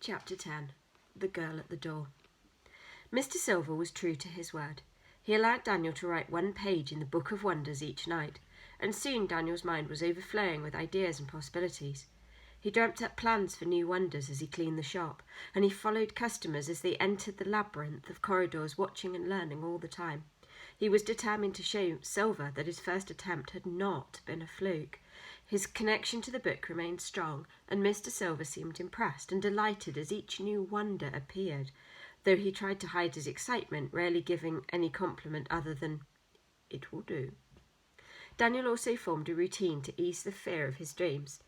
Chapter 10. The Girl at the Door. Mr. Silver was true to his word. He allowed Daniel to write 1 page in the Book of Wonders each night, and soon Daniel's mind was overflowing with ideas and possibilities. He dreamt up plans for new wonders as he cleaned the shop, and he followed customers as they entered the labyrinth of corridors, watching and learning all the time. He was determined to show Silver that his first attempt had not been a fluke. His connection to the book remained strong, and Mr. Silver seemed impressed and delighted as each new wonder appeared, though he tried to hide his excitement, rarely giving any compliment other than, "It will do." Daniel also formed a routine to ease the fear of his dreams.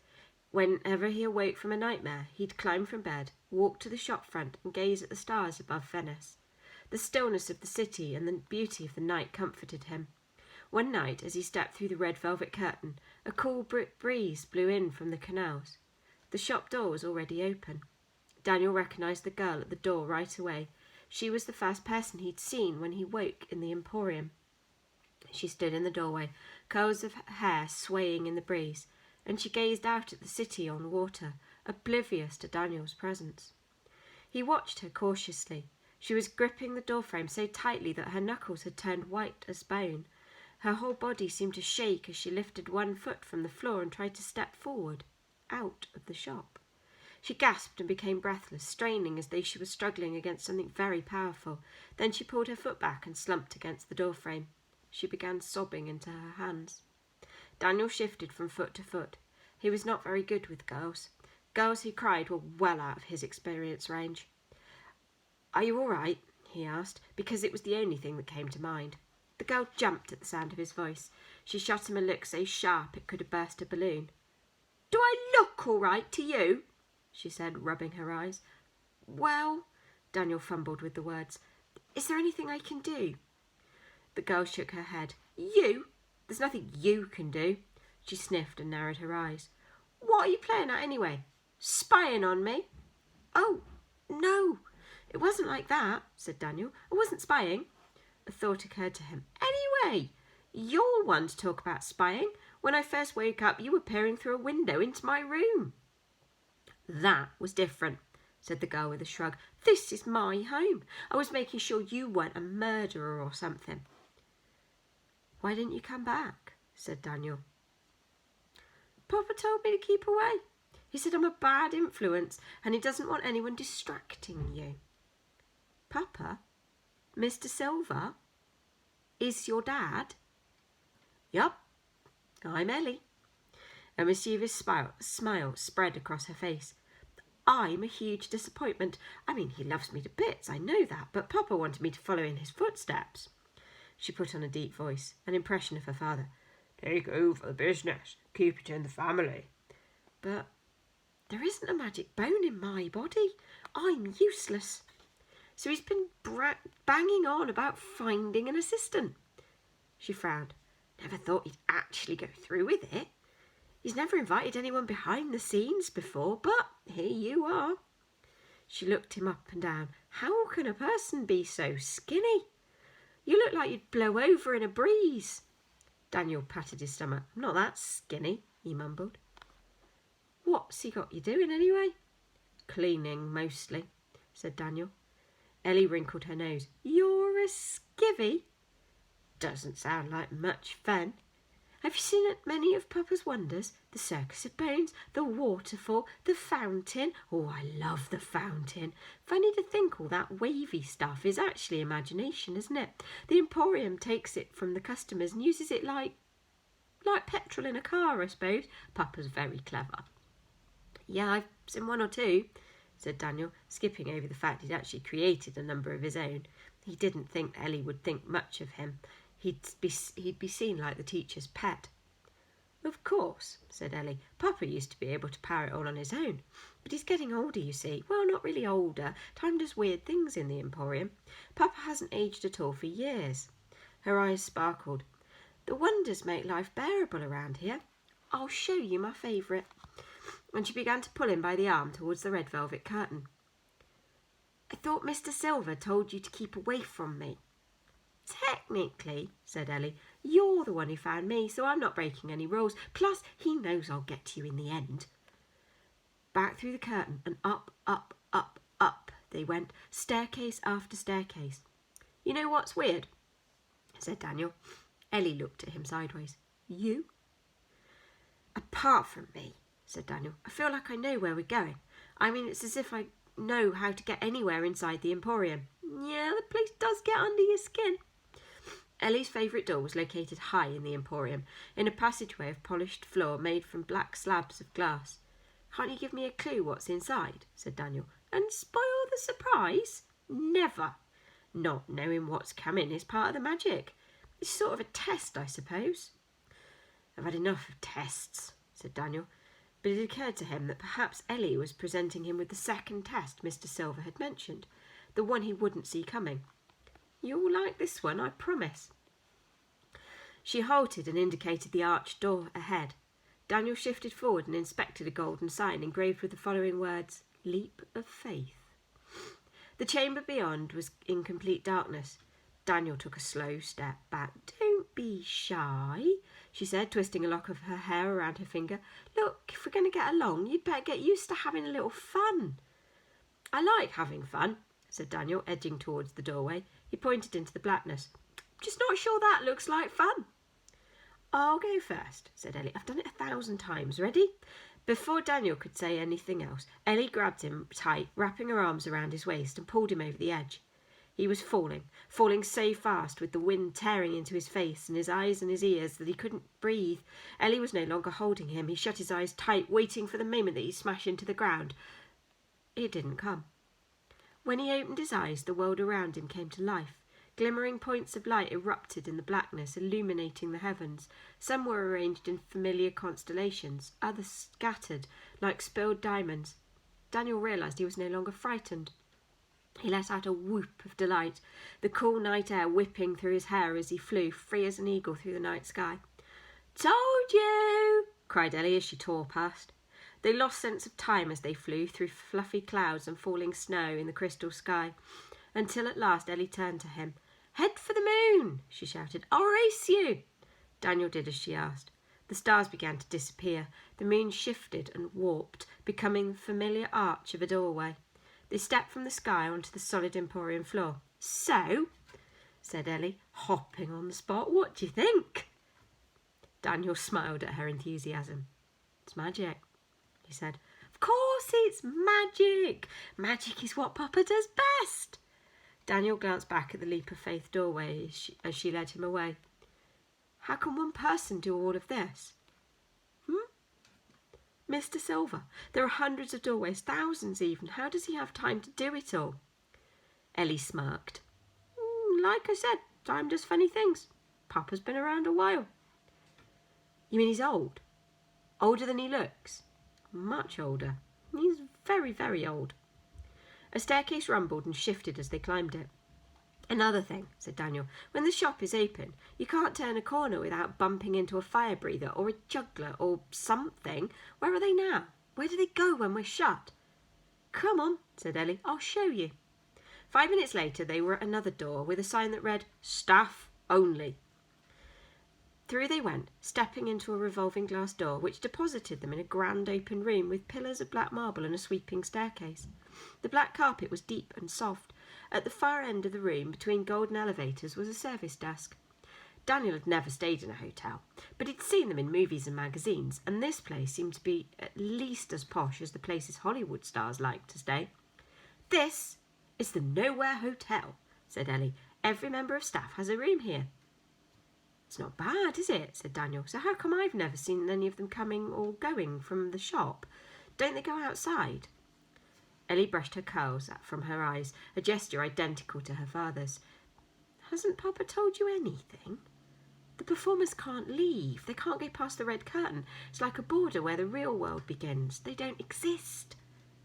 Whenever he awoke from a nightmare, he'd climb from bed, walk to the shop front, and gaze at the stars above Venice. The stillness of the city and the beauty of the night comforted him. One night, as he stepped through the red velvet curtain, a cool breeze blew in from the canals. The shop door was already open. Daniel recognised the girl at the door right away. She was the first person he'd seen when he woke in the Emporium. She stood in the doorway, curls of hair swaying in the breeze, and she gazed out at the city on water, oblivious to Daniel's presence. He watched her cautiously. She was gripping the doorframe so tightly that her knuckles had turned white as bone. Her whole body seemed to shake as she lifted 1 foot from the floor and tried to step forward, out of the shop. She gasped and became breathless, straining as though she was struggling against something very powerful. Then she pulled her foot back and slumped against the doorframe. She began sobbing into her hands. Daniel shifted from foot to foot. He was not very good with girls. Girls who cried were well out of his experience range. "Are you all right?" he asked, because it was the only thing that came to mind. The girl jumped at the sound of his voice. She shot him a look so sharp it could have burst a balloon. "Do I look all right to you?" she said, rubbing her eyes. "Well," Daniel fumbled with the words, "is there anything I can do?" The girl shook her head. "You? There's nothing you can do." She sniffed and narrowed her eyes. "What are you playing at anyway? Spying on me?" "Oh, no, it wasn't like that," said Daniel. "I wasn't spying." A thought occurred to him. "Anyway, you're one to talk about spying. When I first woke up, you were peering through a window into my room." "That was different," said the girl with a shrug. "This is my home. I was making sure you weren't a murderer or something." "Why didn't you come back?" said Daniel. "Papa told me to keep away. He said I'm a bad influence and he doesn't want anyone distracting you." "Papa? Mr. Silver? Is your dad?" "Yup, I'm Ellie." A mischievous smile spread across her face. "I'm a huge disappointment. I mean, he loves me to bits, I know that, but Papa wanted me to follow in his footsteps." She put on a deep voice, an impression of her father. "Take over the business, keep it in the family." "But there isn't a magic bone in my body. I'm useless." "So he's been banging on about finding an assistant." She frowned. "Never thought he'd actually go through with it. He's never invited anyone behind the scenes before, but here you are." She looked him up and down. "How can a person be so skinny? You look like you'd blow over in a breeze." Daniel patted his stomach. "I'm not that skinny," he mumbled. "What's he got you doing anyway?" "Cleaning, mostly," said Daniel. Ellie wrinkled her nose. "You're a skivvy?" "Doesn't sound like much fun." "Have you seen many of Papa's wonders? The Circus of Bones, the waterfall, the fountain. Oh, I love the fountain. Funny to think all that wavy stuff is actually imagination, isn't it? The Emporium takes it from the customers and uses it like petrol in a car, I suppose. Papa's very clever." "Yeah, I've seen 1 or 2, said Daniel, skipping over the fact he'd actually created a number of his own. He didn't think Ellie would think much of him. He'd be seen like the teacher's pet. "Of course," said Ellie. "Papa used to be able to power it all on his own. But he's getting older, you see. Well, not really older. Time does weird things in the Emporium. Papa hasn't aged at all for years." Her eyes sparkled. "The wonders make life bearable around here. I'll show you my favourite." And she began to pull him by the arm towards the red velvet curtain. "I thought Mr. Silver told you to keep away from me." "Technically," said Ellie, "you're the one who found me, so I'm not breaking any rules. Plus, he knows I'll get to you in the end." Back through the curtain and up, up, up, they went, staircase after staircase. "You know what's weird?" said Daniel. Ellie looked at him sideways. "You?" "Apart from me," said Daniel, "I feel like I know where we're going. I mean, it's as if I know how to get anywhere inside the Emporium." "Yeah, the place does get under your skin." Ellie's favourite door was located high in the Emporium, in a passageway of polished floor made from black slabs of glass. "Can't you give me a clue what's inside?" said Daniel. "And spoil the surprise? Never. Not knowing what's coming is part of the magic. It's sort of a test, I suppose." "I've had enough of tests," said Daniel, but it occurred to him that perhaps Ellie was presenting him with the second test Mr. Silver had mentioned, the one he wouldn't see coming. "You'll like this one, I promise." She halted and indicated the arched door ahead. Daniel shifted forward and inspected a golden sign engraved with the following words, "Leap of Faith." The chamber beyond was in complete darkness. Daniel took a slow step back. "Don't be shy," she said, twisting a lock of her hair around her finger. "Look, if we're going to get along, you'd better get used to having a little fun." "I like having fun," said Daniel, edging towards the doorway. He pointed into the blackness. "Just not sure that looks like fun." "I'll go first," said Ellie. "I've done it 1,000 times. Ready?" Before Daniel could say anything else, Ellie grabbed him tight, wrapping her arms around his waist, and pulled him over the edge. He was falling so fast, with the wind tearing into his face and his eyes and his ears, that he couldn't breathe. Ellie was no longer holding him. He shut his eyes tight, waiting for the moment that he'd smash into the ground. It didn't come. When he opened his eyes, the world around him came to life. Glimmering points of light erupted in the blackness, illuminating the heavens. Some were arranged in familiar constellations, others scattered like spilled diamonds. Daniel realised he was no longer frightened. He let out a whoop of delight, the cool night air whipping through his hair as he flew, free as an eagle, through the night sky. "Told you!" cried Ellie as she tore past. They lost sense of time as they flew through fluffy clouds and falling snow in the crystal sky, until at last Ellie turned to him. "Head for the moon!" she shouted. "I'll race you!" Daniel did as she asked. The stars began to disappear. The moon shifted and warped, becoming the familiar arch of a doorway. They stepped from the sky onto the solid Emporium floor. "So," said Ellie, hopping on the spot, "what do you think?" Daniel smiled at her enthusiasm. "It's magic," he said. "Of course it's magic. Magic is what Papa does best." Daniel glanced back at the Leap of Faith doorway as she led him away. "How can one person do all of this?" "Mr. Silver, there are hundreds of doorways, thousands even. How does he have time to do it all?" Ellie smirked. "Like I said, time does funny things. Papa's been around a while." "You mean he's old? Older than he looks?" "Much older. He's very, very old." A staircase rumbled and shifted as they climbed it. "Another thing," said Daniel, "when the shop is open, you can't turn a corner without bumping into a fire breather or a juggler or something. Where are they now? Where do they go when we're shut?" "Come on," said Ellie. "I'll show you." 5 minutes later, they were at another door with a sign that read, "Staff Only." Through they went, stepping into a revolving glass door, which deposited them in a grand open room with pillars of black marble and a sweeping staircase. The black carpet was deep and soft. At the far end of the room, between golden elevators, was a service desk. Daniel had never stayed in a hotel, but he'd seen them in movies and magazines, and this place seemed to be at least as posh as the places Hollywood stars liked to stay. "This is the Nowhere Hotel," said Ellie. "Every member of staff has a room here." "It's not bad, is it?" said Daniel. "So how come I've never seen any of them coming or going from the shop? Don't they go outside?" Ellie brushed her curls from her eyes, a gesture identical to her father's. "Hasn't Papa told you anything? The performers can't leave. They can't go past the red curtain. It's like a border where the real world begins. They don't exist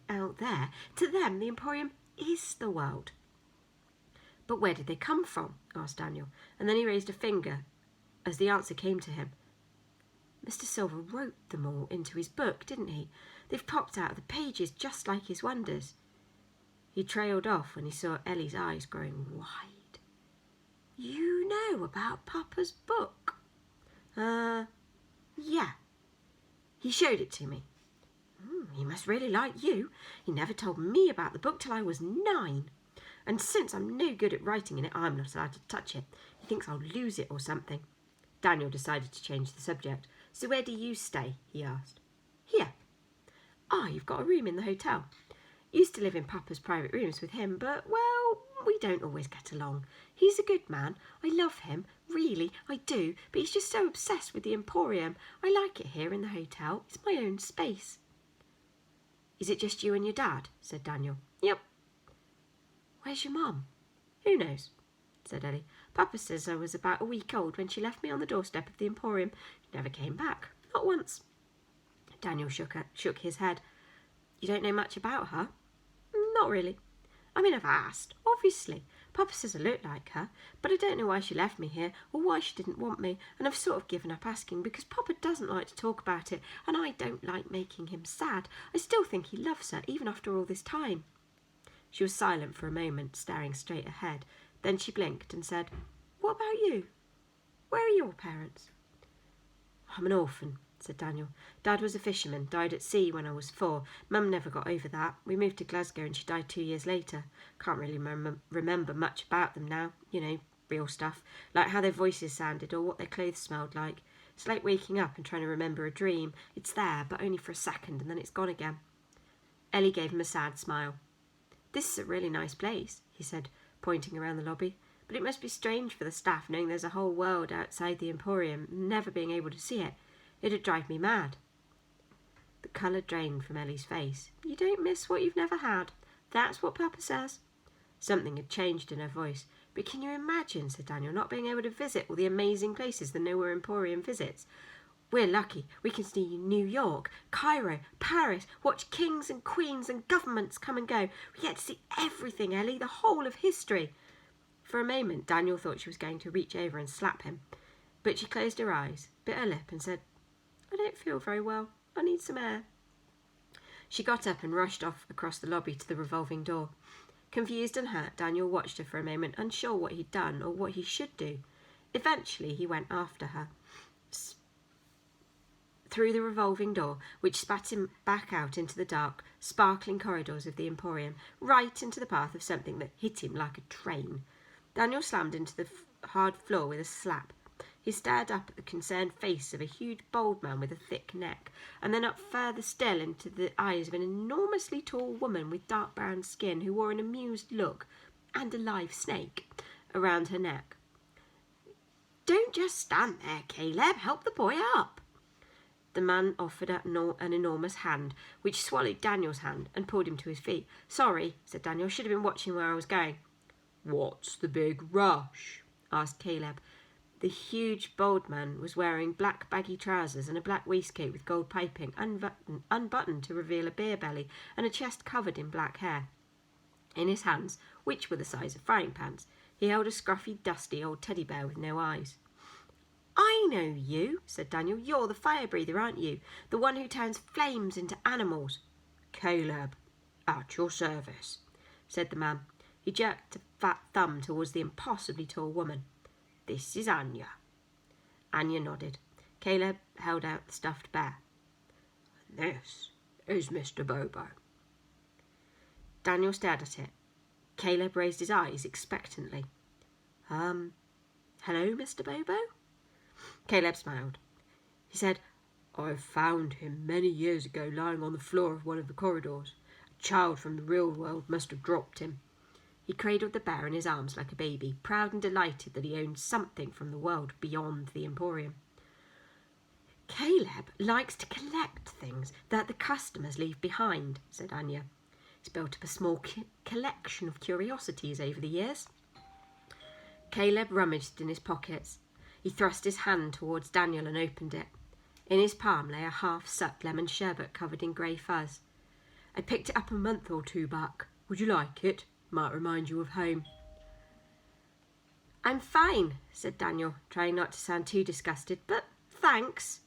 out there. To them, the Emporium is the world." "But where did they come from?" asked Daniel, and then he raised a finger as the answer came to him. "Mr. Silver wrote them all into his book, didn't he? They've popped out of the pages just like his wonders." He trailed off when he saw Ellie's eyes growing wide. "You know about Papa's book?" Yeah. He showed it to me." He must really like you. He never told me about the book till I was 9. And since I'm no good at writing in it, I'm not allowed to touch it. He thinks I'll lose it or something." Daniel decided to change the subject. "So where do you stay?" he asked. "Here." "Ah, you've got a room in the hotel." "Used to live in Papa's private rooms with him, but, well, we don't always get along. He's a good man. I love him. Really, I do. But he's just so obsessed with the Emporium. I like it here in the hotel. It's my own space." "Is it just you and your dad?" said Daniel. "Yep." "Where's your mum?" "Who knows?" said Ellie. "Papa says I was about a week old when she left me on the doorstep of the Emporium. She never came back. Not once." Daniel shook his head. "You don't know much about her?" "Not really. I mean, I've asked, obviously. Papa says I look like her, but I don't know why she left me here or why she didn't want me, and I've sort of given up asking because Papa doesn't like to talk about it, and I don't like making him sad. I still think he loves her, even after all this time." She was silent for a moment, staring straight ahead. Then she blinked and said, "What about you? Where are your parents?" "I'm an orphan," said Daniel. "Dad was a fisherman, died at sea when I was 4. Mum never got over that. We moved to Glasgow and she died 2 years later. Can't really remember much about them now. You know, real stuff, like how their voices sounded or what their clothes smelled like. It's like waking up and trying to remember a dream. It's there, but only for a second, and then it's gone again." Ellie gave him a sad smile. "This is a really nice place," he said, pointing around the lobby. "But it must be strange for the staff knowing there's a whole world outside the Emporium and never being able to see it. It'd drive me mad." The colour drained from Ellie's face. "You don't miss what you've never had. That's what Papa says." Something had changed in her voice. "But can you imagine," said Daniel, "not being able to visit all the amazing places the Nowhere Emporium visits? We're lucky. We can see New York, Cairo, Paris, watch kings and queens and governments come and go. We get to see everything, Ellie, the whole of history." For a moment, Daniel thought she was going to reach over and slap him. But she closed her eyes, bit her lip and said, "I don't feel very well. I need some air." She got up and rushed off across the lobby to the revolving door. Confused and hurt, Daniel watched her for a moment, unsure what he'd done or what he should do. Eventually, he went after her. Through the revolving door, which spat him back out into the dark, sparkling corridors of the Emporium, right into the path of something that hit him like a train. Daniel slammed into the hard floor with a slap. He stared up at the concerned face of a huge bald man with a thick neck, and then up further still into the eyes of an enormously tall woman with dark brown skin who wore an amused look, and a live snake, around her neck. "Don't just stand there, Caleb. Help the boy up." The man offered an enormous hand, which swallowed Daniel's hand and pulled him to his feet. "Sorry," said Daniel. "Should have been watching where I was going." "What's the big rush?" asked Caleb. The huge bald man was wearing black baggy trousers and a black waistcoat with gold piping, unbuttoned to reveal a beer belly and a chest covered in black hair. In his hands, which were the size of frying pans, he held a scruffy, dusty old teddy bear with no eyes. "I know you," said Daniel. "You're the fire breather, aren't you? The one who turns flames into animals." "Caleb, at your service," said the man. He jerked a fat thumb towards the impossibly tall woman. "This is Anya." Anya nodded. Caleb held out the stuffed bear. "And this is Mr. Bobo." Daniel stared at it. Caleb raised his eyes expectantly. Hello, Mr. Bobo?" Caleb smiled. He said, "I found him many years ago lying on the floor of one of the corridors. A child from the real world must have dropped him." He cradled the bear in his arms like a baby, proud and delighted that he owned something from the world beyond the Emporium. "Caleb likes to collect things that the customers leave behind," said Anya. "He's built up a small collection of curiosities over the years." Caleb rummaged in his pockets. He thrust his hand towards Daniel and opened it. In his palm lay a half-sucked lemon sherbet covered in grey fuzz. "I picked it up a month or 2 back. Would you like it? Might remind you of home." "I'm fine," said Daniel, trying not to sound too disgusted, "but thanks."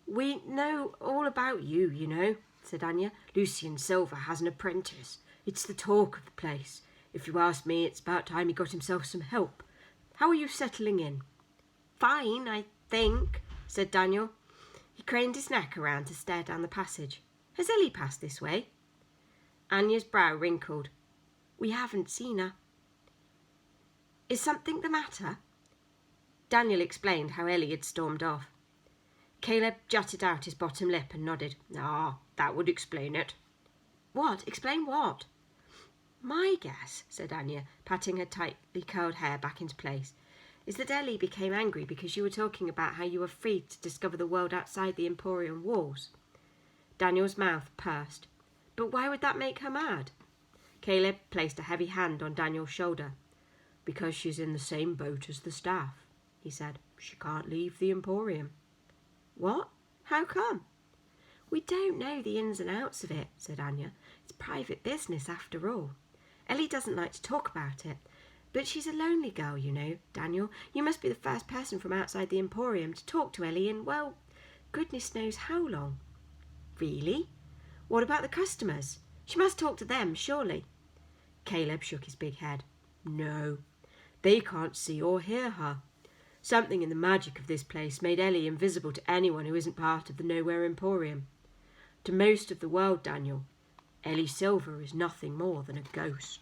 "We know all about you, you know," said Anya. "Lucien Silver has an apprentice. It's the talk of the place. If you ask me, it's about time he got himself some help. How are you settling in?" "Fine, I think," said Daniel. He craned his neck around to stare down the passage. Has Ellie passed this way?" Anya's brow wrinkled. "We haven't seen her." "Is something the matter?" Daniel explained how Ellie had stormed off. Caleb jutted out his bottom lip and nodded. "Ah, that would explain it." "What? Explain what?" "My guess," said Anya, patting her tightly curled hair back into place, "is that Ellie became angry because you were talking about how you were free to discover the world outside the Emporium walls." Daniel's mouth pursed. "But why would that make her mad?" Caleb placed a heavy hand on Daniel's shoulder. "Because she's in the same boat as the staff," he said. "She can't leave the Emporium." "What? How come?" "We don't know the ins and outs of it," said Anya. "It's private business after all. Ellie doesn't like to talk about it. But she's a lonely girl, you know, Daniel. You must be the first person from outside the Emporium to talk to Ellie in, well, goodness knows how long." "Really? What about the customers? She must talk to them, surely." Caleb shook his big head. "No, they can't see or hear her. Something in the magic of this place made Ellie invisible to anyone who isn't part of the Nowhere Emporium. To most of the world, Daniel, Ellie Silver is nothing more than a ghost."